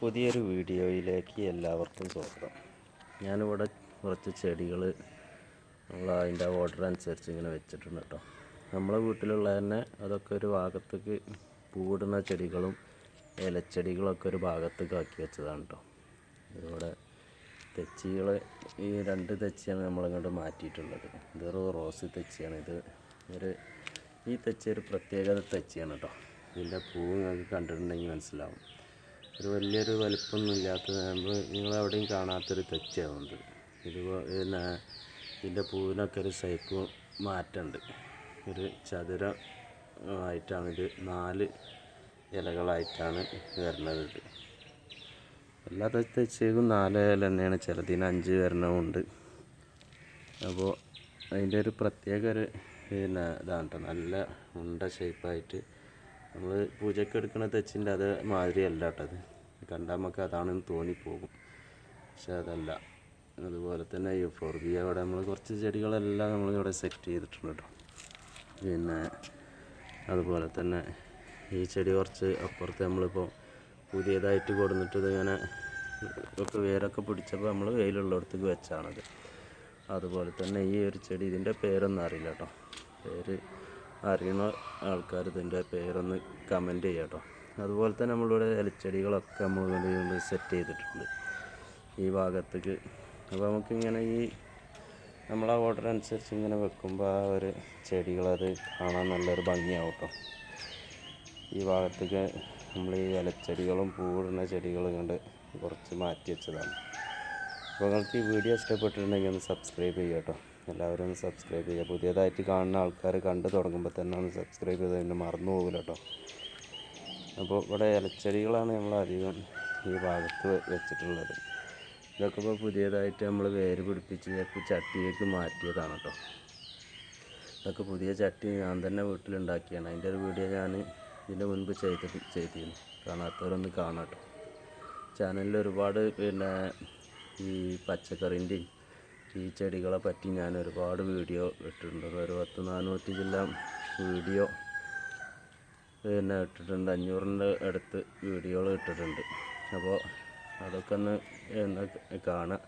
പുതിയൊരു വീഡിയോയിലേക്ക് എല്ലാവർക്കും സ്വാഗതം. ഞാനിവിടെ കുറച്ച് ചെടികൾ നമ്മൾ അതിൻ്റെ ഓർഡർ അനുസരിച്ച് ഇങ്ങനെ വെച്ചിട്ടുണ്ട് കേട്ടോ. നമ്മളെ വീട്ടിലുള്ള തന്നെ അതൊക്കെ ഒരു ഭാഗത്തേക്ക് പൂടുന്ന ചെടികളും ഇലച്ചെടികളൊക്കെ ഒരു ഭാഗത്തേക്ക് ആക്കി വെച്ചതാണ് കേട്ടോ. ഇവിടെ തെച്ചികൾ ഈ 2 തെച്ചിയാണ് നമ്മളിങ്ങോട്ട് മാറ്റിയിട്ടുള്ളത്. ഇതൊരു റോസ് തെച്ചിയാണ്. ഈ തെച്ചി ഒരു പ്രത്യേകത തെച്ചിയാണ് കേട്ടോ. ഇതിൻ്റെ പൂവ് നിങ്ങൾക്ക് കണ്ടിട്ടുണ്ടെങ്കിൽ മനസ്സിലാവും. ഒരു വലിയൊരു വലിപ്പമൊന്നും ഇല്ലാത്തത്, നിങ്ങളെവിടെയും കാണാത്തൊരു തെച്ചിയാവുന്നത്. പിന്നെ ഇതിൻ്റെ പൂവിനൊക്കെ ഒരു ഷേപ്പ് മാറ്റമുണ്ട്. ഒരു ചതുരമായിട്ടാണ് ഇത് 4 ഇലകളായിട്ടാണ് വരുന്നത്. എല്ലാ തെച്ചിക്കും 4 ഇല തന്നെയാണ്, ചിലതിന് 5 വരണമുണ്ട്. അപ്പോൾ അതിൻ്റെ ഒരു പ്രത്യേക ഒരു ഇതാണ് കേട്ടോ. നല്ല ഉണ്ട ഷേപ്പായിട്ട് നമ്മൾ പൂജയ്ക്ക് എടുക്കുന്ന തെച്ചിൻ്റെ അത് മാതിരിയല്ല കേട്ടോ. അത് കണ്ടാൽ നമുക്ക് അതാണെന്ന് തോന്നിപ്പോകും, പക്ഷെ അതല്ല. അതുപോലെ തന്നെ യൂഫോർബിയ ഇവിടെ നമ്മൾ കുറച്ച് ചെടികളെല്ലാം നമ്മളിവിടെ സെറ്റ് ചെയ്തിട്ടുണ്ട് കേട്ടോ. പിന്നെ അതുപോലെ തന്നെ ഈ ചെടി കുറച്ച് അപ്പുറത്ത് നമ്മളിപ്പോൾ പുതിയതായിട്ട് കൊടുത്തിട്ട് ഇതിങ്ങനെ ഒക്കെ വേരൊക്കെ പിടിച്ചപ്പോൾ നമ്മൾ വെയിലുള്ളിടത്തേക്ക് വെച്ചാണത്. അതുപോലെ തന്നെ ഈ ഒരു ചെടി, ഇതിൻ്റെ പേരൊന്നും അറിയില്ല കേട്ടോ. പേര് അറിയുന്ന ആൾക്കാർ ഇതിൻ്റെ പേരൊന്ന് കമൻറ്റ് ചെയ്യാം കേട്ടോ. അതുപോലെ തന്നെ നമ്മളിവിടെ ഇലച്ചെടികളൊക്കെ നമ്മൾ സെറ്റ് ചെയ്തിട്ടുണ്ട് ഈ ഭാഗത്തേക്ക്. അപ്പോൾ നമുക്കിങ്ങനെ നമ്മളെ ഓർഡർ അനുസരിച്ച് ഇങ്ങനെ വെക്കുമ്പോൾ ആ ഒരു ചെടികളത് കാണാൻ നല്ലൊരു ഭംഗിയാവും കേട്ടോ. ഈ ഭാഗത്തേക്ക് നമ്മൾ ഈ ഇലച്ചെടികളും പൂവിടുന്ന ചെടികളും കൊണ്ട് കുറച്ച് മാറ്റി വെച്ചതാണ്. അപ്പോൾ നിങ്ങൾക്ക് ഈ വീഡിയോ ഇഷ്ടപ്പെട്ടിട്ടുണ്ടെങ്കിൽ ഒന്ന് സബ്സ്ക്രൈബ് ചെയ്യുക കേട്ടോ. എല്ലാവരും ഒന്ന് സബ്സ്ക്രൈബ് ചെയ്യുക. പുതിയതായിട്ട് കാണുന്ന ആൾക്കാർ കണ്ടു തുടങ്ങുമ്പോൾ തന്നെ ഒന്ന് സബ്സ്ക്രൈബ് ചെയ്ത് തന്നെ മറന്നു പോകില്ല കേട്ടോ. അപ്പോൾ ഇവിടെ ഇലച്ചെടികളാണ് നമ്മൾ അധികം ഈ ഭാഗത്ത് വെച്ചിട്ടുള്ളത്. ഇതൊക്കെ ഇപ്പോൾ പുതിയതായിട്ട് നമ്മൾ വേര് പിടിപ്പിച്ച് ചട്ടിയിലേക്ക് മാറ്റിയതാണ് കേട്ടോ. ഇതൊക്കെ പുതിയ ചട്ടി ഞാൻ തന്നെ വീട്ടിലുണ്ടാക്കിയാണ്. അതിൻ്റെ ഒരു വീഡിയോ ഞാൻ ഇതിൻ്റെ മുൻപ് ചെയ്തിരുന്നു. കാണാത്തവരൊന്ന് കാണാം കേട്ടോ. ചാനലിൽ ഒരുപാട് ഈ പച്ചക്കറിൻ്റെയും ഈ ചെടികളെ പറ്റി ഞാൻ ഒരുപാട് വീഡിയോ ഇട്ടിട്ടുണ്ട്. ഒരു 400 ജില്ല വീഡിയോ ഇട്ടിട്ടുണ്ട്. 500ൻ്റെ അടുത്ത് വീഡിയോകൾ ഇട്ടിട്ടുണ്ട്. അപ്പോൾ അതൊക്കെ ഒന്ന് കാണാം.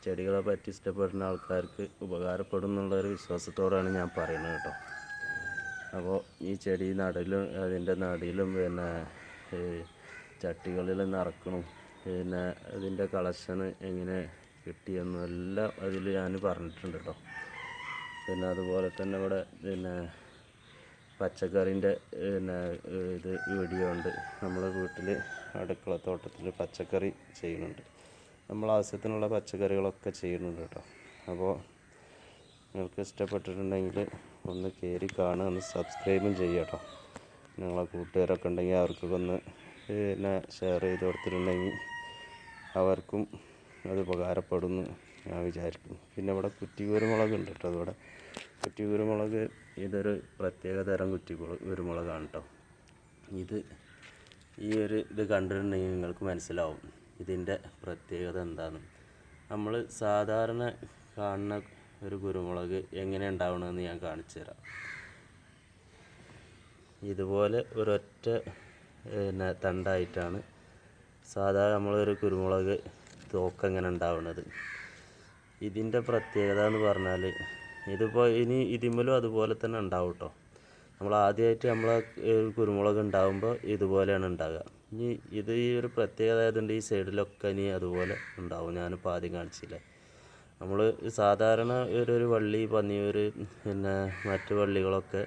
ചെടികളെ പറ്റി ഇഷ്ടപ്പെടുന്ന ആൾക്കാർക്ക് ഉപകാരപ്പെടും എന്നുള്ളൊരു വിശ്വാസത്തോടാണ് ഞാൻ പറയുന്നത് കേട്ടോ. അപ്പോൾ ഈ ചെടി നടിലും അതിൻ്റെ നടിയിലും ചട്ടികളിൽ നിറക്കണം, അതിൻ്റെ കളക്ഷന് എങ്ങനെ കിട്ടിയെന്നെല്ലാം അതിൽ ഞാൻ പറഞ്ഞിട്ടുണ്ട് കേട്ടോ. അതുപോലെ തന്നെ ഇവിടെ പച്ചക്കറിൻ്റെ വീഡിയോ ഉണ്ട്. നമ്മുടെ വീട്ടിൽ അടുക്കളത്തോട്ടത്തിൽ പച്ചക്കറി ചെയ്യുന്നുണ്ട്. നമ്മൾ ആവശ്യത്തിനുള്ള പച്ചക്കറികളൊക്കെ ചെയ്യുന്നുണ്ട് കേട്ടോ. അപ്പോൾ നിങ്ങൾക്ക് ഇഷ്ടപ്പെട്ടിട്ടുണ്ടെങ്കിൽ ഒന്ന് കയറി കാണുക, ഒന്ന് സബ്സ്ക്രൈബും ചെയ്യുക കേട്ടോ. നിങ്ങളെ കൂട്ടുകാരൊക്കെ ഉണ്ടെങ്കിൽ അവർക്കൊക്കെ ഒന്ന് ഷെയർ ചെയ്ത് കൊടുത്തിട്ടുണ്ടെങ്കിൽ അവർക്കും അത് ഉപകാരപ്പെടുമെന്ന് ഞാൻ വിചാരിക്കുന്നു. പിന്നെ ഇവിടെ കുറ്റി കുരുമുളക് ഉണ്ട് കേട്ടോ. ഇവിടെ കുറ്റി കുരുമുളക് ഇതൊരു പ്രത്യേക തരം കുരുമുളകാണ് കേട്ടോ. ഇത് കണ്ടിട്ടുണ്ടെങ്കിൽ നിങ്ങൾക്ക് മനസ്സിലാവും ഇതിൻ്റെ പ്രത്യേകത എന്താണെന്ന്. നമ്മൾ സാധാരണ കാണുന്ന ഒരു കുരുമുളക് എങ്ങനെ ഉണ്ടാവണമെന്ന് ഞാൻ കാണിച്ചു തരാം. ഇതുപോലെ ഒരൊറ്റ തണ്ടായിട്ടാണ് സാധാരണ നമ്മളൊരു കുരുമുളക് തോക്കെങ്ങനെ ഉണ്ടാവുന്നത്. ഇതിൻ്റെ പ്രത്യേകത എന്ന് പറഞ്ഞാൽ ഇതിപ്പോൾ ഇതിന്മേലും അതുപോലെ തന്നെ ഉണ്ടാവും കേട്ടോ. നമ്മൾ ആദ്യമായിട്ട് നമ്മളെ കുരുമുളക് ഉണ്ടാകുമ്പോൾ ഇതുപോലെയാണ് ഉണ്ടാകുക. ഈ ഒരു പ്രത്യേകത ആയതുകൊണ്ട് ഈ സൈഡിലൊക്കെ അതുപോലെ ഉണ്ടാവും. ഞാനിപ്പോൾ ആദ്യം കാണിച്ചില്ലേ, നമ്മൾ സാധാരണ ഒരു വള്ളി പന്നിയൂർ മറ്റു വള്ളികളൊക്കെ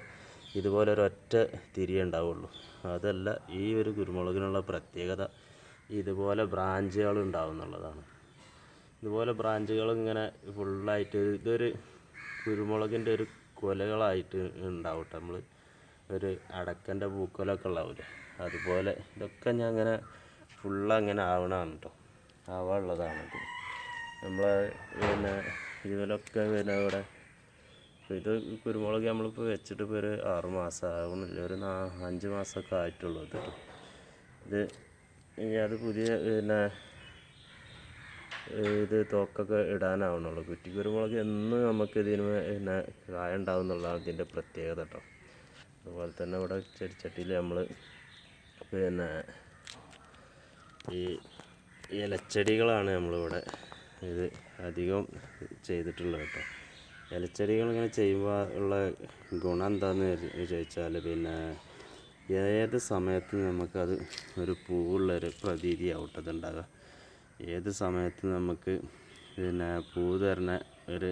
ഇതുപോലെ ഒരൊറ്റ തിരിയേ ഉണ്ടാവുള്ളൂ. അതല്ല, ഈ ഒരു കുരുമുളകിനുള്ള പ്രത്യേകത ഇതുപോലെ ബ്രാഞ്ചുകൾ ഉണ്ടാവും എന്നുള്ളതാണ്. ഇതുപോലെ ബ്രാഞ്ചുകൾ ഇങ്ങനെ ഫുള്ളായിട്ട് ഇതൊരു കുരുമുളകിൻ്റെ ഒരു കൊലകളായിട്ട് ഉണ്ടാവും കേട്ടോ. നമ്മൾ ഒരു അടക്കൻ്റെ പൂക്കൊലൊക്കെ ഉണ്ടാവില്ലേ, അതുപോലെ ഇതൊക്കെ ഞാൻ അങ്ങനെ ഫുള്ളങ്ങനെ ആവണതാണ് കേട്ടോ. ആവാനുള്ളതാണിത്. നമ്മളെ ഇതിലൊക്കെ ഇവിടെ ഇത് കുരുമുളക് നമ്മളിപ്പോൾ വെച്ചിട്ട് ഇപ്പോൾ ഒരു 6 മാസം ആവണില്ല, ഒരു 5 മാസമൊക്കെ ആയിട്ടുള്ളൂ. അത് പുതിയ ഇത് തോക്കൊക്കെ ഇടാനാവണുള്ളൂ. കുറ്റി കുരുമുളക് എന്നും നമുക്ക് ഇതിന് കായ ഉണ്ടാവും എന്നുള്ളതാണ് ഇതിൻ്റെ പ്രത്യേകത കേട്ടോ. അതുപോലെ തന്നെ ഇവിടെ ചെടിച്ചട്ടിയിൽ നമ്മൾ ഈ ഇലച്ചെടികളാണ് നമ്മളിവിടെ ഇത് അധികം ചെയ്തിട്ടുള്ളത് കേട്ടോ. ഇലച്ചെടികൾ ഇങ്ങനെ ചെയ്യുമ്പോൾ ഉള്ള ഗുണം എന്താണെന്ന് ചോദിച്ചാൽ, പിന്നെ ഏത് സമയത്തും നമുക്കത് ഒരു പൂവുള്ളൊരു പ്രതീതിയാവട്ടത് ഉണ്ടാകുക. ഏത് സമയത്തും നമുക്ക് പിന്നെ പൂ തരുന്ന ഒരു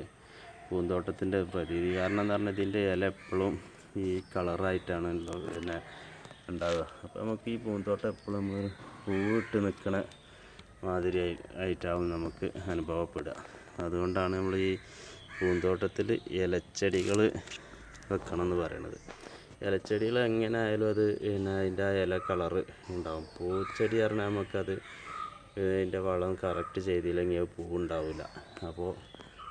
പൂന്തോട്ടത്തിൻ്റെ പ്രതീതി. കാരണം എന്താ പറഞ്ഞാൽ ഇതിൻ്റെ ഇല എപ്പോഴും ഈ കളറായിട്ടാണ് പിന്നെ ഉണ്ടാവുക. അപ്പോൾ നമുക്ക് ഈ പൂന്തോട്ടം എപ്പോഴും നമ്മൾ പൂവിട്ട് നിൽക്കണ മാതിരി ആയിട്ടാവും നമുക്ക് അനുഭവപ്പെടുക. അതുകൊണ്ടാണ് നമ്മൾ ഈ പൂന്തോട്ടത്തിൽ ഇലച്ചെടികൾ വെക്കണം എന്ന് പറയണത്. ഇലച്ചെടികൾ എങ്ങനെ ആയാലും അത് പിന്നെ അതിൻ്റെ ആ ഇല കളറ് ഉണ്ടാവും. പൂച്ചെടി പറഞ്ഞാൽ നമുക്കത് അതിൻ്റെ വളം കറക്റ്റ് ചെയ്തില്ലെങ്കിൽ അത് പൂവുണ്ടാവില്ല. അപ്പോൾ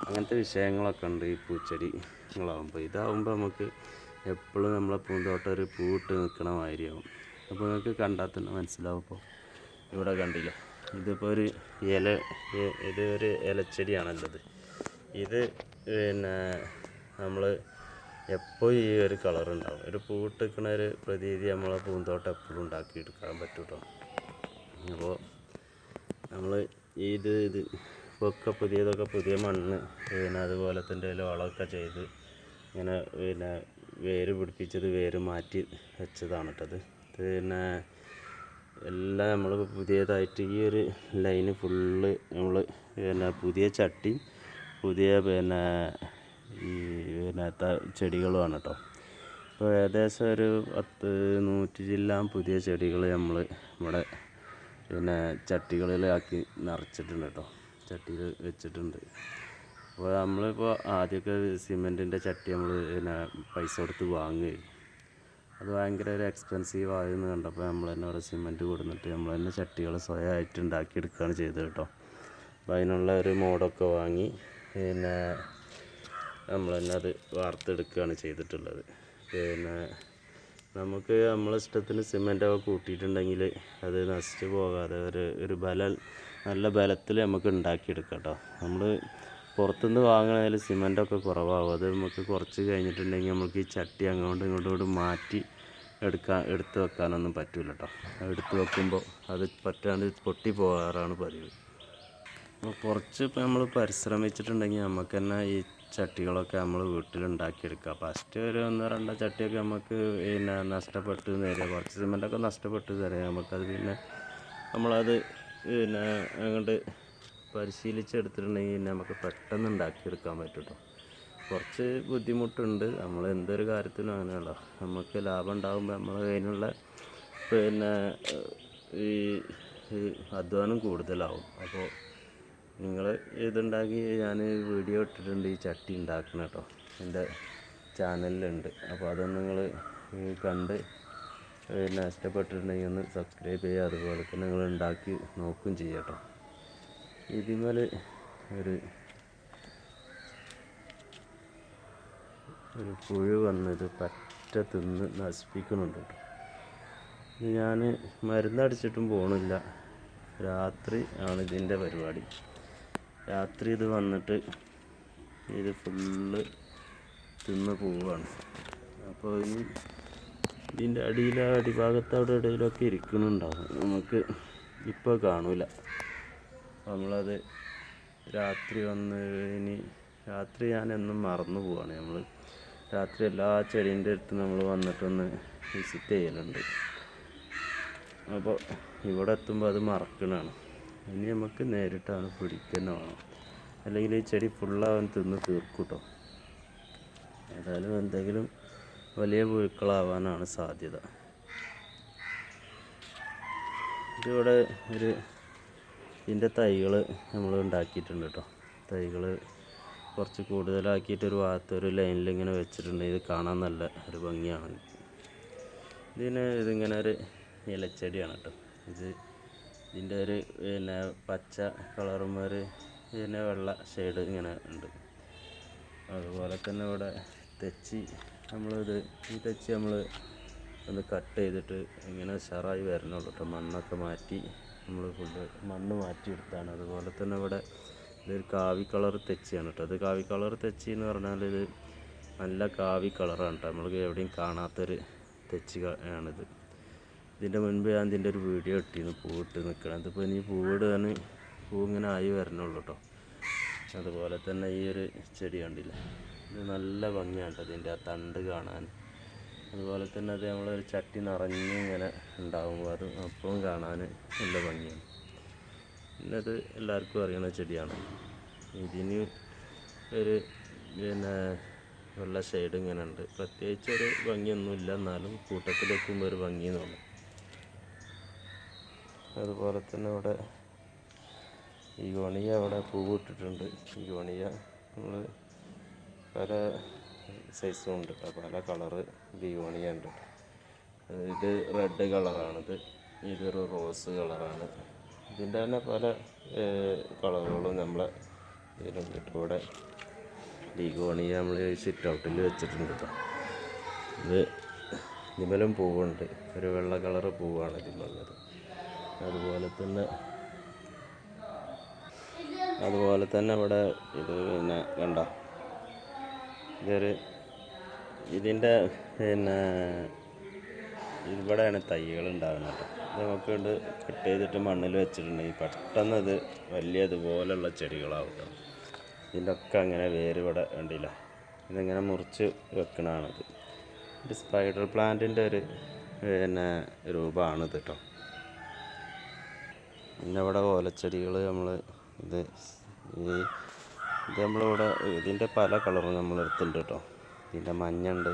അങ്ങനത്തെ വിഷയങ്ങളൊക്കെ ഉണ്ട് ഈ പൂച്ചെടികളാകുമ്പോൾ. ഇതാവുമ്പോൾ നമുക്ക് എപ്പോഴും നമ്മളെ പൂന്തോട്ടം ഒരു പൂവിട്ട് നിൽക്കണ മാതിരിയാവും. അപ്പോൾ നിങ്ങൾക്ക് കണ്ടാൽ തന്നെ മനസ്സിലാവും. ഇപ്പോൾ ഇവിടെ കണ്ടില്ല, ഇതിപ്പോൾ ഒരു ഇതൊരു ഇലച്ചെടിയാണുള്ളത്. ഇത് പിന്നെ നമ്മൾ എപ്പോൾ ഈ ഒരു കളർ ഉണ്ടാവും. ഒരു പൂവിട്ട് നിൽക്കുന്ന ഒരു പ്രതീതി നമ്മളെ പൂന്തോട്ടം എപ്പോഴും ഉണ്ടാക്കിയെടുക്കാൻ പറ്റും കേട്ടോ. അപ്പോൾ നമ്മൾ ഇത് ഒക്കെ പുതിയ മണ്ണ് പിന്നെ അതുപോലെ തന്നെ വളമൊക്കെ ചെയ്ത് ഇങ്ങനെ പിന്നെ വേര് പിടിപ്പിച്ചത് വേര് മാറ്റി വെച്ചതാണ് കേട്ടത്. പിന്നെ എല്ലാം നമ്മൾ പുതിയതായിട്ട് ഈ ഒരു ലൈന് ഫുള്ള് നമ്മൾ പിന്നെ പുതിയ ചട്ടി പുതിയ പിന്നെ ഈ പിന്നെ ചെടികളുമാണ് കേട്ടോ. ഇപ്പോൾ ഏകദേശം ഒരു 100 ചില്ലാൻ പുതിയ ചെടികൾ നമ്മൾ ഇവിടെ പിന്നെ ചട്ടികളിലാക്കി നിറച്ചിട്ടുണ്ട് കേട്ടോ. ചട്ടിയിൽ വെച്ചിട്ടുണ്ട്. അപ്പോൾ നമ്മളിപ്പോൾ ആദ്യമൊക്കെ സിമെൻറ്റിൻ്റെ ചട്ടി നമ്മൾ പിന്നെ പൈസ കൊടുത്ത് വാങ്ങുകയായിരുന്നു. അത് ഭയങ്കര ഒരു എക്സ്പെൻസീവ് ആയെന്ന് കണ്ടപ്പോൾ നമ്മൾ തന്നെ അവിടെ സിമെൻറ്റ് കൊടുത്തിട്ട് നമ്മൾ തന്നെ ചട്ടികൾ സ്വയമായിട്ട് ഉണ്ടാക്കിയെടുക്കുകയാണ് ചെയ്തത് കേട്ടോ. അപ്പോൾ അതിനുള്ള ഒരു മോഡൊക്കെ വാങ്ങി പിന്നെ നമ്മൾ തന്നെ അത് വാർത്തെടുക്കുകയാണ് ചെയ്തിട്ടുള്ളത്. പിന്നെ നമുക്ക് നമ്മളെ ഇഷ്ടത്തിന് സിമെൻറ്റൊക്കെ കൂട്ടിയിട്ടുണ്ടെങ്കിൽ അത് നശിച്ച് പോകാതെ ഒരു നല്ല ബലത്തിൽ നമുക്ക് ഉണ്ടാക്കിയെടുക്കാം കേട്ടോ. നമ്മൾ പുറത്തുനിന്ന് വാങ്ങണതിൽ സിമെൻറ്റൊക്കെ കുറവാകും. അത് നമുക്ക് കുറച്ച് കഴിഞ്ഞിട്ടുണ്ടെങ്കിൽ നമുക്ക് ഈ ചട്ടി അങ്ങോട്ടും ഇങ്ങോട്ടും മാറ്റി എടുത്ത് വെക്കാനൊന്നും പറ്റില്ല കേട്ടോ. എടുത്ത് വെക്കുമ്പോൾ അത് പറ്റാണ്ട് പൊട്ടി പോകാറാണ് പതിവ്. അപ്പോൾ കുറച്ച് ഇപ്പോൾ നമ്മൾ പരിശ്രമിച്ചിട്ടുണ്ടെങ്കിൽ നമുക്ക് തന്നെ ഈ ചട്ടികളൊക്കെ നമ്മൾ വീട്ടിലുണ്ടാക്കിയെടുക്കാം. ഫസ്റ്റ് ഒരു 1-2 ചട്ടിയൊക്കെ നമുക്ക് പിന്നെ നഷ്ടപ്പെട്ട് തരിക, കുറച്ച് സിമെൻറ്റൊക്കെ നഷ്ടപ്പെട്ട് തരിക. നമുക്കത് പിന്നെ നമ്മളത് പിന്നെ അങ്ങോട്ട് പരിശീലിച്ചെടുത്തിട്ടുണ്ടെങ്കിൽ പിന്നെ നമുക്ക് പെട്ടെന്ന് ഉണ്ടാക്കിയെടുക്കാൻ പറ്റും കേട്ടോ. കുറച്ച് ബുദ്ധിമുട്ടുണ്ട്. നമ്മൾ എന്തൊരു കാര്യത്തിനും അങ്ങനെയല്ലോ, നമുക്ക് ലാഭം ഉണ്ടാകുമ്പോൾ നമ്മൾ അതിനുള്ള പിന്നെ ഈ അധ്വാനം കൂടുതലാവും. അപ്പോൾ നിങ്ങൾ ഇതുണ്ടാക്കി ഞാൻ വീഡിയോ ഇട്ടിട്ടുണ്ട്, ഈ ചട്ടി ഉണ്ടാക്കണം കേട്ടോ, എൻ്റെ ചാനലിലുണ്ട്. അപ്പോൾ അതൊന്ന് നിങ്ങൾ കണ്ട് പിന്നെ ഇഷ്ടപ്പെട്ടിട്ടുണ്ടെങ്കിൽ ഒന്ന് സബ്സ്ക്രൈബ് ചെയ്യുക. അതുപോലെ തന്നെ നിങ്ങൾ ഉണ്ടാക്കി നോക്കുകയും ചെയ്യുക കേട്ടോ. ഇതിന്മേൽ ഒരു പുഴു വന്നത് പറ്റ തിന്ന് നശിപ്പിക്കുന്നുണ്ട് കേട്ടോ. ഞാൻ മരുന്നടിച്ചിട്ടും പോകണില്ല. രാത്രി ആണ് ഇതിൻ്റെ പരിപാടി. രാത്രി ഇത് വന്നിട്ട് ഇത് ഫുള്ള് തിന്ന് പോവുകയാണ്. അപ്പോൾ ഇനി ഇതിൻ്റെ അടിഭാഗത്ത് അവിടെ ഇടയിലൊക്കെ ഇരിക്കുന്നുണ്ടാവും, നമുക്ക് ഇപ്പോൾ കാണൂല. നമ്മളത് രാത്രി വന്ന് ഇനി രാത്രി ഞാൻ എന്നും മറന്നു പോവാണ്. നമ്മൾ രാത്രി എല്ലാ ചെടീൻ്റെ അടുത്ത് നമ്മൾ വന്നിട്ടൊന്ന് വിസിറ്റ് ചെയ്യലുണ്ട്. അപ്പോൾ ഇവിടെ എത്തുമ്പോൾ അത് മറക്കണതാണ്. ഇനി നമുക്ക് നേരിട്ടാണ് പിടിക്കുന്ന വേണം, അല്ലെങ്കിൽ ഈ ചെടി ഫുള്ളാവാൻ തിന്ന് തീർക്കും കേട്ടോ. ഏതായാലും എന്തെങ്കിലും വലിയ പുഴുക്കളാവാനാണ് സാധ്യത. ഇതിവിടെ ഇതിൻ്റെ തൈകൾ നമ്മൾ ഉണ്ടാക്കിയിട്ടുണ്ട് കേട്ടോ. തൈകൾ കുറച്ച് കൂടുതലാക്കിയിട്ട് ഒരു ഭാഗത്ത് ലൈനിൽ ഇങ്ങനെ വെച്ചിട്ടുണ്ട്. ഇത് കാണാൻ നല്ല ഒരു ഭംഗിയാണ്. ഇതിങ്ങനെ ഒരു ഇലച്ചെടിയാണ് കേട്ടോ. ഇതിൻ്റെ പിന്നെ പച്ച കളറും പിന്നെ വെള്ള ഷെയ്ഡ് ഇങ്ങനെ ഉണ്ട്. അതുപോലെ തന്നെ ഇവിടെ തെച്ചി ഈ തെച്ചി നമ്മൾ ഒന്ന് കട്ട് ചെയ്തിട്ട് ഇങ്ങനെ ഉഷാറായി വരണുള്ളൂ കേട്ടോ. മണ്ണൊക്കെ മാറ്റി നമ്മൾ മണ്ണ് മാറ്റിയെടുത്താണ്. അതുപോലെ തന്നെ ഇവിടെ ഇതൊരു കാവി കളർ തെച്ചിയാണ് കേട്ടോ. ഇത് കാവി കളർ തെച്ചി എന്ന് പറഞ്ഞാൽ ഇത് നല്ല കാവി കളറാണ് കേട്ടോ. നമ്മൾക്ക് എവിടെയും കാണാത്തൊരു തെച്ചി ആണിത്. ഇതിൻ്റെ മുൻപ് ഞാൻ ഇതിൻ്റെ ഒരു വീഡിയോ ഇട്ടിരുന്നു പൂവിട്ട് നിൽക്കണം. ഇതിപ്പോൾ ഇനി പൂവിടാൻ പൂ ഇങ്ങനെ ആയി വരണുള്ളൂ കേട്ടോ. അതുപോലെ തന്നെ ഈ ഒരു ചെടി കണ്ടില്ലേ, ഇത് നല്ല ഭംഗിയാണ് ഇതിൻ്റെ ആ തണ്ട് കാണാൻ. അതുപോലെ തന്നെ അത് നമ്മളൊരു ചട്ടി നിറഞ്ഞിങ്ങനെ ഉണ്ടാകുമ്പോൾ അത് അപ്പവും കാണാൻ നല്ല ഭംഗിയാണ്. പിന്നെ അത് എല്ലാവർക്കും അറിയുന്ന ചെടിയാണ്. ഇതിന് ഒരു വെള്ള ഷെയ്ഡ് ഇങ്ങനെ ഉണ്ട്. പ്രത്യേകിച്ചൊരു ഭംഗിയൊന്നുമില്ല, എന്നാലും കൂട്ടത്തിൽ വെക്കുമ്പോൾ ഒരു ഭംഗി തോന്നും. അതുപോലെ തന്നെ ഇവിടെ ഈ ഗോണിയ അവിടെ പൂവിട്ടിട്ടുണ്ട്. ഈ ഗോണിയ നമ്മൾ പല സൈസും ഉണ്ട്, പല കളറ് ബിഗോണിയ ഉണ്ട്. ഇത് റെഡ് കളറാണിത്, ഇതൊരു റോസ് കളറാണ്. ഇതിൻ്റെ തന്നെ പല കളറുകളും നമ്മളെ ഇതിലുണ്ട്. ഇവിടെ ബിഗോണിയ നമ്മൾ സിറ്റ് ഔട്ടിൽ വെച്ചിട്ടുണ്ട് കേട്ടോ. ഇത് ഇതിലും പൂവുണ്ട്, ഒരു വെള്ള കളറ് പൂവാണ് ഇതിലുള്ളത്. അതുപോലെ തന്നെ ഇവിടെ ഇത് പിന്നെ കണ്ട ഇതിൻ്റെ ഇവിടെയാണ് തൈകൾ ഉണ്ടാകുന്നത് കേട്ടോ. ഇത് നമുക്ക് കൊണ്ട് കട്ട് ചെയ്തിട്ട് മണ്ണിൽ വെച്ചിട്ടുണ്ടെങ്കിൽ പെട്ടെന്ന് ഇത് വലിയ ഇതുപോലുള്ള ചെടികളാവും കേട്ടോ. ഇതിൻ്റെ ഒക്കെ അങ്ങനെ വേര് ഇവിടെ കണ്ടില്ല, ഇതിങ്ങനെ മുറിച്ച് വെക്കണതാണിത്. ഒരു സ്പൈഡർ പ്ലാന്റിൻ്റെ ഒരു രൂപമാണിത് കേട്ടോ. പിന്നെ ഇവിടെ ഓലച്ചെടികൾ ഇത് നമ്മളിവിടെ ഇതിൻ്റെ പല കളറും നമ്മൾ എടുത്തിട്ടുണ്ട് കേട്ടോ. ഇതിൻ്റെ മഞ്ഞുണ്ട്,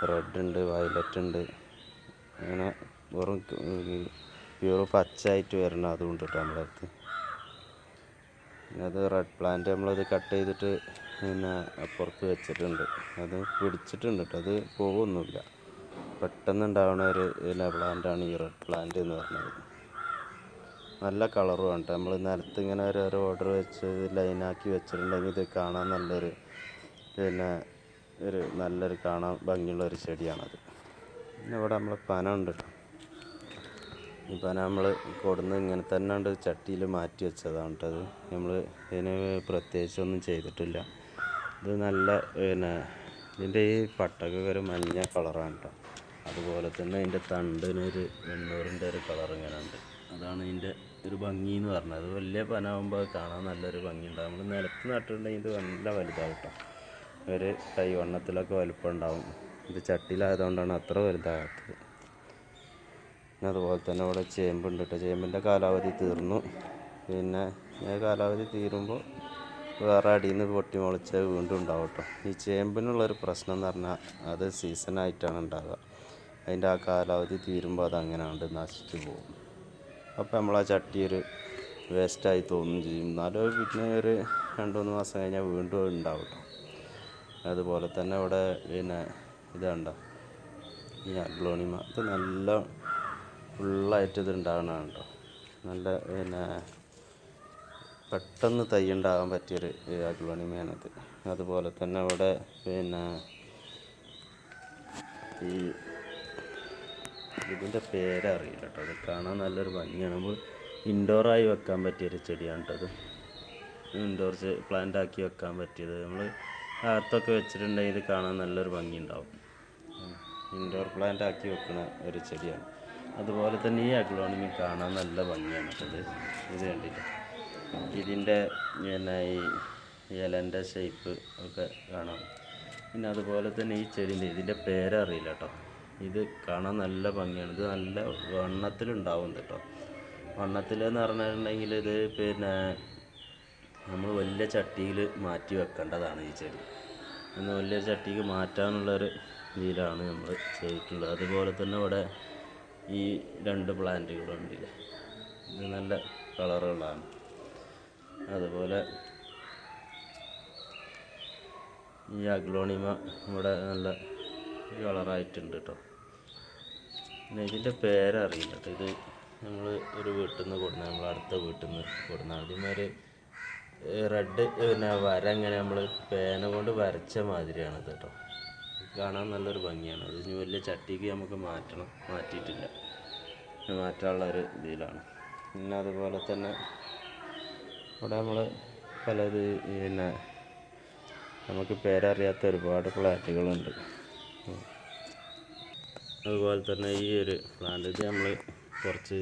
റെഡ് ഉണ്ട്, വയലറ്റ് ഉണ്ട്, അങ്ങനെ വെറും പ്യൂർ പച്ചയായിട്ട് വരണം അതുകൊണ്ട് കേട്ടോ നമ്മുടെ അടുത്ത്. പിന്നെ അത് റെഡ് പ്ലാന്റ് നമ്മളത് കട്ട് ചെയ്തിട്ട് അപ്പുറത്ത് വെച്ചിട്ടുണ്ട്. അത് പിടിച്ചിട്ടുണ്ട് കേട്ടോ, അത് പോകുന്നില്ല. പെട്ടെന്ന് ഉണ്ടാവുന്ന ഒരു പ്ലാന്റാണ് ഈ റെഡ് പ്ലാന്റ് എന്ന് പറഞ്ഞത്. നല്ല കളറും ആണ്. നമ്മൾ നിലത്ത് ഇങ്ങനെ ഓരോ ഓർഡർ വെച്ച് ലൈനാക്കി വെച്ചിട്ടുണ്ടെങ്കിൽ ഇത് കാണാൻ നല്ലൊരു നല്ലൊരു കാണാൻ ഭംഗിയുള്ള ഒരു ചെടിയാണത്. പിന്നെ ഇവിടെ നമ്മൾ പന ഉണ്ട്. ഈ പന നമ്മൾ കൊടുന്ന് ഇങ്ങനെ തന്നെ ഉണ്ട് ചട്ടിയിൽ മാറ്റി വെച്ചതാണ് കേട്ടത്. നമ്മൾ ഇതിന് പ്രത്യേകിച്ചൊന്നും ചെയ്തിട്ടില്ല. ഇത് നല്ല ഇതിൻ്റെ ഈ പട്ടകൊക്കെ ഒരു മഞ്ഞ കളറാണ് കേട്ടോ. അതുപോലെ തന്നെ ഇതിൻ്റെ തണ്ടിനൊരു വെണ്ണൂറിൻ്റെ ഒരു കളർ ഇങ്ങനെ ഉണ്ട്. അതാണ് ഇതിൻ്റെ ഒരു ഭംഗി എന്ന് പറഞ്ഞത്. അത് വലിയ പനാകുമ്പോൾ കാണാൻ നല്ലൊരു ഭംഗി ഉണ്ടാകും. നമ്മൾ നിലത്ത് നട്ടിട്ടുണ്ടെങ്കിൽ ഇത് നല്ല വലുതാവും കേട്ടോ. ഒരു കൈവണ്ണത്തിലൊക്കെ വലുപ്പം ഉണ്ടാവും. ഇത് ചട്ടിയിലായതുകൊണ്ടാണ് അത്ര വലുതാകാത്തത്. പിന്നെ അതുപോലെ തന്നെ ഇവിടെ ചേമ്പുണ്ട് കേട്ടോ. ചേമ്പിൻ്റെ കാലാവധി തീർന്നു. പിന്നെ കാലാവധി തീരുമ്പോൾ വേറെ അടിയിൽ നിന്ന് പൊട്ടി മുളച്ച് വീണ്ടും ഉണ്ടാവും കേട്ടോ. ഈ ചേമ്പിനുള്ളൊരു പ്രശ്നം എന്ന് പറഞ്ഞാൽ അത് സീസണായിട്ടാണ് ഉണ്ടാകുക. അതിൻ്റെ ആ കാലാവധി തീരുമ്പോൾ അതങ്ങനെ നശിച്ചു പോകും. അപ്പോൾ നമ്മൾ ആ ചട്ടി ഒരു വേസ്റ്റായി തോന്നും ചെയ്യും. എന്നാലും പിന്നെ ഒരു 2-3 മാസം കഴിഞ്ഞാൽ വീണ്ടും ഉണ്ടാവും കേട്ടോ. അതുപോലെ തന്നെ ഇവിടെ ഇതുണ്ടോ ഈ അഗ്ലോണിമ, ഇത് നല്ല ഫുള്ളായിട്ട് ഇത് ഉണ്ടാകുന്നതാണ് കേട്ടോ. നല്ല പെട്ടെന്ന് തൈ ഉണ്ടാകാൻ പറ്റിയൊരു അഗ്ലോണിമയാണിത്. അതുപോലെ തന്നെ ഇവിടെ ഈ ഇതിൻ്റെ പേരറിയില്ല കേട്ടോ. അത് കാണാൻ നല്ലൊരു ഭംഗിയാണ്. നമ്മൾ ഇൻഡോറായി വെക്കാൻ പറ്റിയൊരു ചെടിയാണ് കേട്ടോ. അത് ഇൻഡോർ പ്ലാന്റ് ആക്കി വെക്കാൻ പറ്റിയത്. നമ്മൾ അകത്തൊക്കെ വെച്ചിട്ടുണ്ടെങ്കിൽ ഇത് കാണാൻ നല്ലൊരു ഭംഗി ഉണ്ടാവും. ഇൻഡോർ പ്ലാന്റ് ആക്കി വെക്കുന്ന ഒരു ചെടിയാണ്. അതുപോലെ തന്നെ ഈ അഗ്ലോണിമ കാണാൻ നല്ല ഭംഗിയാണ് കേട്ടോ. ഇത് കണ്ടില്ല, ഇതിൻ്റെ ഈ ഇലൻ്റെ ഷേപ്പ് ഒക്കെ കാണാം. പിന്നെ അതുപോലെ തന്നെ ഈ ചെടീൻ്റെ ഇതിൻ്റെ പേരറിയില്ല കേട്ടോ. ഇത് കാണാൻ നല്ല ഭംഗിയാണ്. ഇത് നല്ല വണ്ണത്തിലുണ്ടാവും കേട്ടോ. വണ്ണത്തിലെന്ന് പറഞ്ഞിട്ടുണ്ടെങ്കിൽ ഇത് നമ്മൾ വലിയ ചട്ടിയിൽ മാറ്റി വെക്കേണ്ടതാണ് ഈ ചെടി. എന്ന് വലിയ ചട്ടിക്ക് മാറ്റാനുള്ളൊരു ഇതിലാണ് നമ്മൾ ചെയ്തിട്ടുള്ളത്. അതുപോലെ തന്നെ ഇവിടെ ഈ 2 പ്ലാന്റുകളുണ്ടല്ലേ, ഇത് നല്ല കളറുകളാണ്. അതുപോലെ ഈ അഗ്ലോണിമ ഇവിടെ നല്ല കളറായിട്ടുണ്ട് കേട്ടോ. പിന്നെ ഇതിൻ്റെ പേരറിയില്ല കേട്ടോ. ഇത് നമ്മൾ ഒരു വീട്ടിൽ നിന്ന് കൊടുക്കുന്ന, നമ്മൾ അടുത്ത വീട്ടിൽ നിന്ന് കൊടുക്കുന്ന ആദ്യമൊരു റെഡ് വര ഇങ്ങനെ നമ്മൾ പേന കൊണ്ട് വരച്ച മാതിരിയാണ് കേട്ടോ. കാണാൻ നല്ലൊരു ഭംഗിയാണ്. അത് ഇനി വലിയ ചട്ടിക്ക് നമുക്ക് മാറ്റിയിട്ടില്ല, മാറ്റാനുള്ളൊരു ഇതിലാണ്. പിന്നെ അതുപോലെ തന്നെ ഇവിടെ നമ്മൾ പലത് നമുക്ക് പേരറിയാത്ത ഒരുപാട് പ്ലാന്റുകളുണ്ട്. അതുപോലെ തന്നെ ഈ ഒരു പ്ലാന്റ് ഇത് നമ്മൾ കുറച്ച്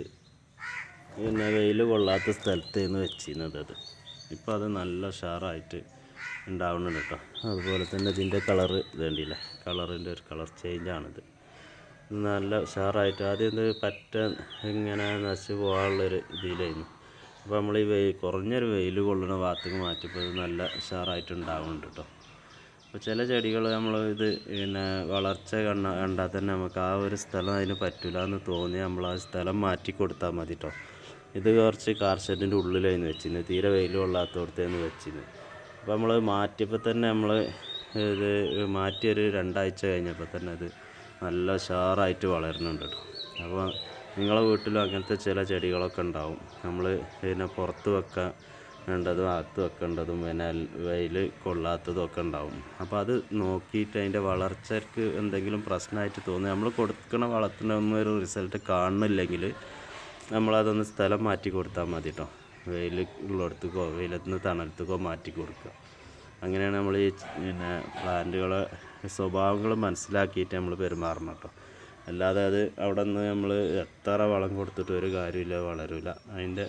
പിന്നെ വെയിൽ കൊള്ളാത്ത സ്ഥലത്തായിരുന്നു വെച്ചിരുന്നത്. ഇപ്പോൾ അത് നല്ല ഉഷാറായിട്ട് ഉണ്ടാവുന്നുണ്ട് കേട്ടോ. അതുപോലെ തന്നെ ഇതിൻ്റെ കളറ് ഇതേണ്ടില്ലേ, കളറിൻ്റെ ഒരു കളർ ചേഞ്ചാണിത്. നല്ല ഉഷാറായിട്ട് ആദ്യം ഇത് പറ്റ ഇങ്ങനെ നശിച്ച് പോകാനുള്ളൊരു ഇതിലായിരുന്നു. അപ്പോൾ നമ്മൾ ഈ കുറഞ്ഞൊരു വെയിൽ കൊള്ളുന്ന ഭാഗത്തേക്ക് മാറ്റിയപ്പോൾ ഇത് നല്ല ഉഷാറായിട്ട് ഉണ്ടാവുന്നുണ്ട് കേട്ടോ. അപ്പോൾ ചില ചെടികൾ നമ്മൾ ഇത് പിന്നെ വളർച്ച കണ്ടാൽ തന്നെ നമുക്ക് ആ ഒരു സ്ഥലം അതിന് പറ്റില്ല എന്ന് തോന്നി നമ്മൾ ആ സ്ഥലം മാറ്റി കൊടുത്താൽ മതി കേട്ടോ. ഇത് കുറച്ച് കാർ ഷെഡിൻ്റെ ഉള്ളിലായിരുന്നു വെച്ചിരുന്നത്, തീരെ വെയിൽ കൊള്ളാത്തടത്തായിരുന്നു വെച്ചിരുന്നത്. അപ്പോൾ നമ്മൾ മാറ്റിയപ്പോൾ തന്നെ നമ്മൾ ഇത് മാറ്റിയൊരു 2 ആഴ്ച കഴിഞ്ഞപ്പോൾ തന്നെ അത് നല്ല ഉഷാറായിട്ട് വളരുന്നുണ്ട് കേട്ടോ. അപ്പോൾ നിങ്ങളെ വീട്ടിലും അങ്ങനത്തെ ചില ചെടികളൊക്കെ ഉണ്ടാവും, നമ്മൾ പിന്നെ പുറത്ത് വെക്കാൻ വേണ്ടതും അകത്ത് വെക്കേണ്ടതും പിന്നെ വെയിൽ കൊള്ളാത്തതും ഒക്കെ ഉണ്ടാവും. അപ്പോൾ അത് നോക്കിയിട്ട് അതിൻ്റെ വളർച്ചയ്ക്ക് എന്തെങ്കിലും പ്രശ്നമായിട്ട് തോന്നി നമ്മൾ കൊടുക്കുന്ന വളത്തിനൊന്നും ഒരു റിസൾട്ട് കാണുന്നില്ലെങ്കിൽ നമ്മളതൊന്ന് സ്ഥലം മാറ്റി കൊടുത്താൽ മതി കേട്ടോ. വെയിൽ ഉള്ളിടത്തേക്കോ വെയിലത്ത് നിന്ന് തണലത്തേക്കോ മാറ്റി കൊടുക്കുക. അങ്ങനെയാണ് നമ്മൾ ഈ പിന്നെ പ്ലാന്റുകളെ സ്വഭാവങ്ങൾ മനസ്സിലാക്കിയിട്ട് നമ്മൾ പെരുമാറണം കേട്ടോ. അല്ലാതെ അത് അവിടെ നിന്ന് നമ്മൾ എത്ര വളം കൊടുത്തിട്ട് ഒരു കാര്യമില്ല, വളരില്ല. അതിൻ്റെ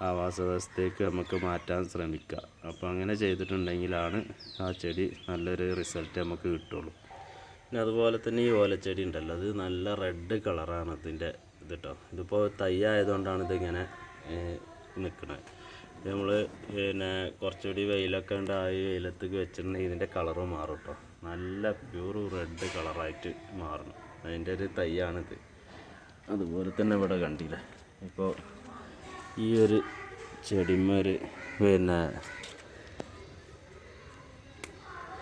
ആവാസ വ്യവസ്ഥയ്ക്ക് നമുക്ക് മാറ്റാൻ ശ്രമിക്കുക. അപ്പോൾ അങ്ങനെ ചെയ്തിട്ടുണ്ടെങ്കിലാണ് ആ ചെടി നല്ലൊരു റിസൾട്ട് നമുക്ക് കിട്ടുള്ളൂ. പിന്നെ അതുപോലെ തന്നെ ഈ ഓലച്ചെടി ഉണ്ടല്ലോ, അത് നല്ല റെഡ് കളറാണ് ഇതിൻ്റെ ഇത് കേട്ടോ. ഇതിപ്പോൾ തൈ ആയതുകൊണ്ടാണ് ഇതിങ്ങനെ നിൽക്കുന്നത്. നമ്മൾ പിന്നെ കുറച്ചുകൂടി വെയിലൊക്കെ ഉണ്ടായി വെയിലത്തേക്ക് വെച്ചിട്ടുണ്ടെങ്കിൽ ഇതിൻ്റെ കളറ് മാറും കേട്ടോ. നല്ല പ്യൂർ റെഡ് കളറായിട്ട് മാറണം, അതിൻ്റെ ഒരു തൈയാണിത്. അതുപോലെ തന്നെ ഇവിടെ കണ്ടില്ല, ഇപ്പോൾ ഈ ഒരു ചെടിമൊരു പിന്നെ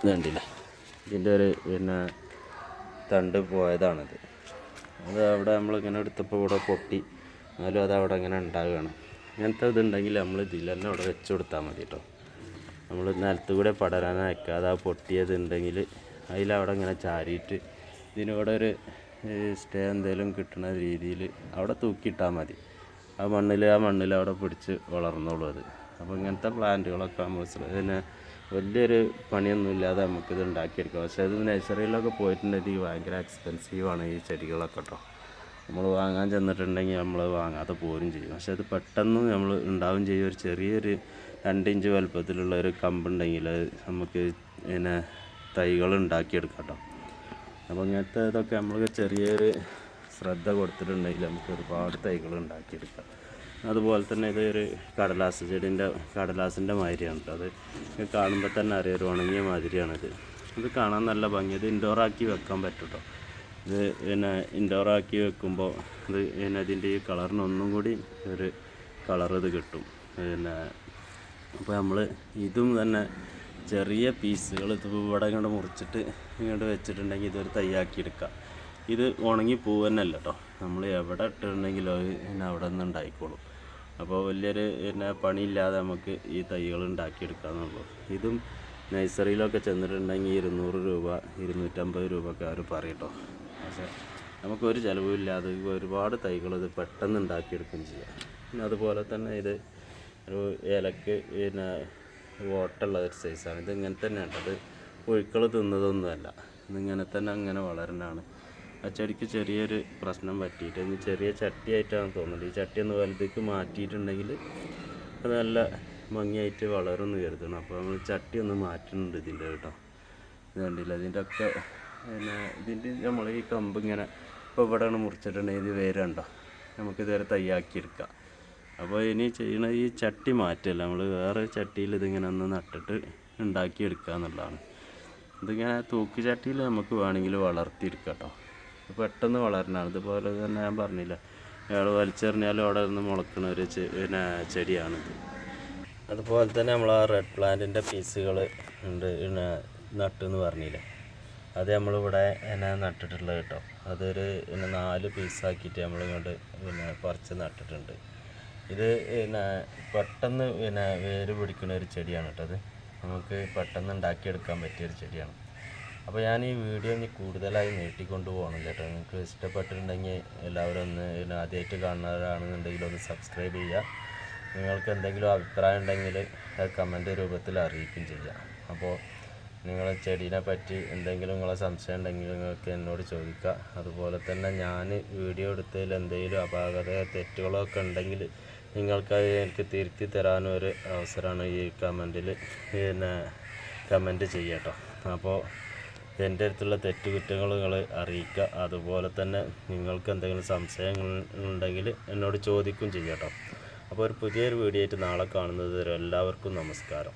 കണ്ടില്ല, ഇതിൻ്റെ ഒരു പിന്നെ തണ്ട് പോയതാണിത്. അത് അവിടെ നമ്മളിങ്ങനെ എടുത്തപ്പോൾ ഇവിടെ പൊട്ടി, എന്നാലും അത് അവിടെ ഇങ്ങനെ ഉണ്ടാവുകയാണ്. ഇങ്ങനത്തെ ഇതുണ്ടെങ്കിൽ നമ്മൾ ഇതിൽ തന്നെ അവിടെ വെച്ച് കൊടുത്താൽ മതി കേട്ടോ. നമ്മൾ നിലത്ത് കൂടെ പടരാൻ അയക്കാതെ ആ പൊട്ടിയതുണ്ടെങ്കിൽ അതിലവിടെ ഇങ്ങനെ ചാരിയിട്ട് ഇതിനിവിടെ ഒരു സ്റ്റേ എന്തെങ്കിലും കിട്ടുന്ന രീതിയിൽ അവിടെ തൂക്കിയിട്ടാൽ മതി. ആ മണ്ണിൽ അവിടെ പിടിച്ച് വളർന്നോളൂ അത്. അപ്പോൾ ഇങ്ങനത്തെ പ്ലാന്റുകളൊക്കെ നമ്മൾ പിന്നെ വലിയൊരു പണിയൊന്നുമില്ലാതെ നമുക്കിത് ഉണ്ടാക്കിയെടുക്കാം. പക്ഷേ ഇത് നഴ്സറിയിലൊക്കെ പോയിട്ടുണ്ടെങ്കിൽ ഭയങ്കര എക്സ്പെൻസീവാണ് ഈ ചെടികളൊക്കെ കേട്ടോ. നമ്മൾ വാങ്ങാൻ ചെന്നിട്ടുണ്ടെങ്കിൽ നമ്മൾ വാങ്ങാതെ പോരും ചെയ്യും. പക്ഷേ അത് പെട്ടെന്ന് നമ്മൾ ഉണ്ടാവും ചെയ്യും. ഒരു ചെറിയൊരു 2 ഇഞ്ച് വലുപ്പത്തിലുള്ള ഒരു കമ്പുണ്ടെങ്കിൽ നമുക്ക് പിന്നെ തൈകൾ ഉണ്ടാക്കിയെടുക്കാം കേട്ടോ. അപ്പോൾ ഇങ്ങനത്തെ ഇതൊക്കെ നമ്മൾ ചെറിയൊരു ശ്രദ്ധ കൊടുത്തിട്ടുണ്ടെങ്കിൽ നമുക്ക് ഒരുപാട് തൈകൾ ഉണ്ടാക്കിയെടുക്കാം. അതുപോലെ തന്നെ ഇതൊരു കടലാസിൻ്റെ മാതിരിയാണ് കേട്ടോ. അത് കാണുമ്പോൾ തന്നെ അറിയാം, ഒരു ഉണങ്ങിയ മാതിരിയാണിത്. ഇത് കാണാൻ നല്ല ഭംഗി. ഇത് ഇൻഡോറാക്കി വെക്കാൻ പറ്റും കേട്ടോ. ഇത് പിന്നെ ഇൻഡോറാക്കി വെക്കുമ്പോൾ ഇത് പിന്നെ ഇതിൻ്റെ ഈ കളറിനൊന്നും കൂടി ഒരു കളർ ഇത് കിട്ടും. പിന്നെ അപ്പോൾ നമ്മൾ ഇതും തന്നെ ചെറിയ പീസുകൾ ഇത് ഇവിടെ ഇങ്ങോട്ട് മുറിച്ചിട്ട് ഇങ്ങോട്ട് വെച്ചിട്ടുണ്ടെങ്കിൽ ഇതൊരു തൈയാക്കി എടുക്കാം. ഇത് ഉണങ്ങി പോവുന്നല്ല കേട്ടോ, നമ്മൾ എവിടെ ഇട്ടിട്ടുണ്ടെങ്കിലും പിന്നെ അവിടെ നിന്ന് ഉണ്ടായിക്കോളും. അപ്പോൾ വലിയൊരു പിന്നെ പണിയില്ലാതെ നമുക്ക് ഈ തൈകൾ ഉണ്ടാക്കിയെടുക്കാമെന്നുള്ളൂ. ഇതും നഴ്സറിയിലൊക്കെ ചെന്നിട്ടുണ്ടെങ്കിൽ 200 രൂപ 250 രൂപ ഒക്കെ അവർ പറയും കേട്ടോ. പക്ഷേ നമുക്കൊരു ചിലവില്ലാതെ ഒരുപാട് തൈകൾ ഇത് പെട്ടെന്ന് ഉണ്ടാക്കിയെടുക്കുകയും ചെയ്യാം. പിന്നെ അതുപോലെ തന്നെ ഇത് ഒരു ഇലക്ക് പിന്നെ ഓട്ടുള്ള ഒരു സൈസാണ്. ഇത് ഇങ്ങനെ തന്നെ ഉണ്ട്, അത് പുഴുക്കൾ തിന്നതൊന്നുമല്ല. ഇതിങ്ങനെ തന്നെ അങ്ങനെ വളരുന്നതാണ്. ആ ചെടിക്ക് ചെറിയൊരു പ്രശ്നം പറ്റിയിട്ട് ഇനി ചെറിയ ചട്ടിയായിട്ടാണ് തോന്നുന്നത്. ഈ ചട്ടി ഒന്ന് വലുതേക്ക് മാറ്റിയിട്ടുണ്ടെങ്കിൽ അത് നല്ല ഭംഗിയായിട്ട് വളരുമെന്ന് കരുതണം. അപ്പോൾ നമ്മൾ ചട്ടി ഒന്ന് മാറ്റുന്നുണ്ട് ഇതിൻ്റെ കേട്ടോ. ഇത് കണ്ടില്ല, ഇതിൻ്റെ ഒക്കെ പിന്നെ ഇതിൻ്റെ നമ്മൾ ഈ കമ്പ് ഇങ്ങനെ ഇപ്പോൾ ഇവിടെയാണ് മുറിച്ചിട്ടുണ്ടെങ്കിൽ ഇത് വേരുണ്ടോ, നമുക്കിതുവരെ തയ്യാക്കിയെടുക്കാം. അപ്പോൾ ഇനി ചെയ്യണ ഈ ചട്ടി മാറ്റല്ല, നമ്മൾ വേറെ ചട്ടിയിൽ ഇതിങ്ങനെ ഒന്ന് നട്ടിട്ട് ഉണ്ടാക്കിയെടുക്കുക എന്നുള്ളതാണ്. ഇതിങ്ങനെ തൂക്ക് ചട്ടിയിൽ നമുക്ക് വേണമെങ്കിൽ വളർത്തിയെടുക്കാം കേട്ടോ. പെട്ടെന്ന് വളരണതാണ്. ഇതുപോലെ തന്നെ ഞാൻ പറഞ്ഞില്ല, അയാൾ വലിച്ചെറിഞ്ഞാലും അവിടെ നിന്ന് മുളക്കുന്ന ഒരു പിന്നെ ചെടിയാണിത്. അതുപോലെ തന്നെ നമ്മൾ ആ റെഡ് പ്ലാന്റിൻ്റെ പീസുകൾ ഉണ്ട് പിന്നെ നട്ടെന്ന് പറഞ്ഞില്ലേ, അത് നമ്മളിവിടെ പിന്നെ നട്ടിട്ടുള്ളത് കേട്ടോ. അതൊരു പിന്നെ 4 പീസാക്കിയിട്ട് നമ്മളിങ്ങോട്ട് പിന്നെ പറിച്ച് നട്ടിട്ടുണ്ട്. ഇത് പിന്നെ പെട്ടെന്ന് പിന്നെ വേര് പിടിക്കുന്ന ഒരു ചെടിയാണ് കേട്ടോ. അത് നമുക്ക് പെട്ടെന്ന് ഉണ്ടാക്കിയെടുക്കാൻ പറ്റിയൊരു ചെടിയാണ്. അപ്പോൾ ഞാൻ ഈ വീഡിയോ ഇനി കൂടുതലായി നീട്ടിക്കൊണ്ട് പോകണം കേട്ടോ. നിങ്ങൾക്ക് ഇഷ്ടപ്പെട്ടിട്ടുണ്ടെങ്കിൽ എല്ലാവരും ഒന്ന് ആദ്യമായിട്ട് കാണുന്നവരാണെന്നുണ്ടെങ്കിൽ ഒന്ന് സബ്സ്ക്രൈബ് ചെയ്യുക. നിങ്ങൾക്ക് എന്തെങ്കിലും അഭിപ്രായം ഉണ്ടെങ്കിൽ അത് കമൻറ്റ് രൂപത്തിൽ അറിയിക്കുകയും ചെയ്യാം. അപ്പോൾ നിങ്ങളെ ചെടീനെ പറ്റി എന്തെങ്കിലും നിങ്ങളെ സംശയം ഉണ്ടെങ്കിൽ നിങ്ങൾക്ക് എന്നോട് ചോദിക്കുക. അതുപോലെ തന്നെ ഞാൻ വീഡിയോ എടുത്തതിൽ എന്തെങ്കിലും അപാകതയോ തെറ്റുകളോ ഒക്കെ ഉണ്ടെങ്കിൽ നിങ്ങൾക്കത് എനിക്ക് തിരുത്തി തരാനൊരു അവസരമാണ് ഈ കമൻറ്റിൽ കമൻറ്റ് ചെയ്യട്ടോ. അപ്പോൾ എൻ്റെ അടുത്തുള്ള തെറ്റുകുറ്റങ്ങൾ നിങ്ങൾ അറിയിക്കുക. അതുപോലെ തന്നെ നിങ്ങൾക്ക് എന്തെങ്കിലും സംശയങ്ങൾ ഉണ്ടെങ്കിൽ എന്നോട് ചോദിക്കും ചെയ്യട്ടോ. അപ്പോൾ ഒരു പുതിയൊരു വീഡിയോ ആയിട്ട് നാളെ കാണുന്നത് വരെ എല്ലാവർക്കും നമസ്കാരം.